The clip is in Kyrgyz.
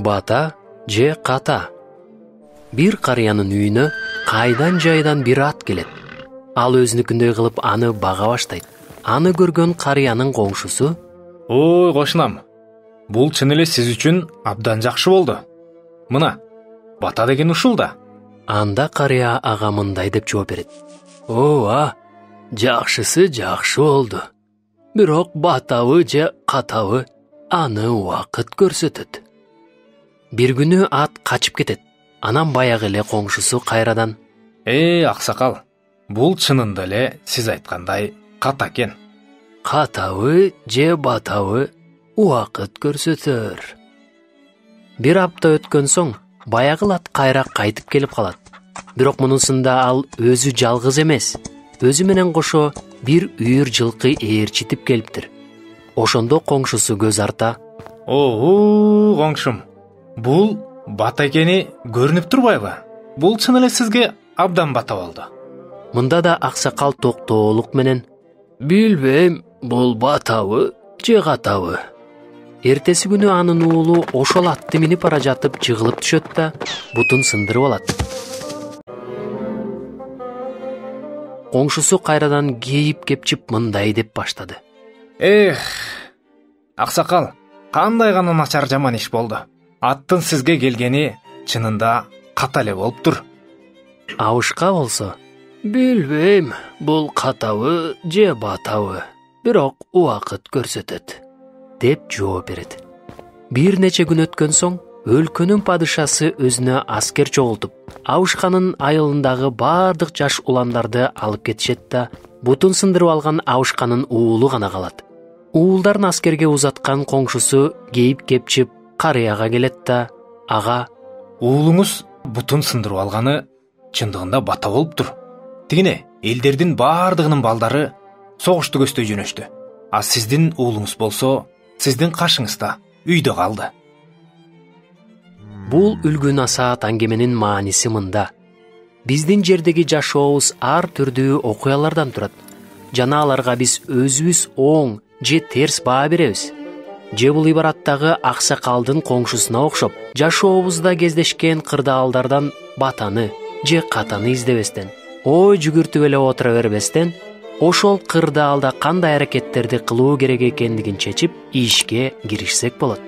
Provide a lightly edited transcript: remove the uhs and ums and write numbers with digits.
Бата же ката. Бир карыянын үйүнө кайдан жайдан бир ат келет. Ал өзүнүкүндөй кылып аны бага баштайт. Аны көргөн карыянын коңшусу: Ой, кошунам, бул чын эле сиз үчүн абдан жакшы болду. Мына, бата деген ушул да. Анда карыя ага мындай деп жооп берет: Ооба, жакшысы жакшы болду. Бирок батабы же катабы аны убакыт көрсөтөт. Бир күнү ат качып кетет. Анан баягы эле коңшусу кайрадан: Аксакал, бул чынында эле сиз айткандай ката экен. Катабы же батабы убакыт көрсөтөр. Бир апта өткөн соң баягы ат кайра кайтып келип калат. Бирок мунусунда ал өзү жалгыз эмес, өзү менен кошо бир үйүр жылкы ээрчитип келиптир. Ошондо коңшусу көз арта: Коңшум, бул бата экени көрүнүп турбайбы? Бул чын эле сизге абдан бата болду. Мында да аксакал токтоолук менен: Билбейм, бул батабы же катабы. Эртеси күнү анын уулу ошол атты минип бара жатып жыгылып түшөт да бутун сындырып алат. Коңшусу кайрадан кейип кепчип мындай деп баштады: Аксакал, кандай гана начар жаман иш болду. Аттын сизге келгени чынында ката эле болуптур. Абышка болсо: Билбейм, бул катабы же батабы, бирок убакыт көрсөтөт, деп жооп берет. Бир нече күн өткөн соң өлкөнүн падышасы өзүнө аскер чогултуп, Абышканын айылындагы бардык жаш уландарды алып кетишет да бутун сындырып алган Абышканын уулу гана калат. Уулдарын аскерге узаткан коңшусу кейип кепчип карыяга келет да ага: Уулуңуз бутун сындырып алганы чындыгында бата болуптур. Тигине элдердин бардыгынын балдары согушту көздөй жөнөштү. А сиздин уулуңуз болсо сиздин кашыңызда үйдө калды. Бул үлгү насаат аңгеменин мааниси мында. Биздин жердеги жашообуз ар түрдүү окуялардан турат. Жана аларга биз өзүбүз оң же терс баа беребиз. Же бул ибараттагы аксакалдын коңшусуна окшоп, жашообузда кездешкен кырдаалдардан батаны же катаны издебестен, ой жүгүртүп эле отура бербестен, ошол кырдаалда кандай аракеттерди кылуу керек экендигин чечип, ишке киришсек болот.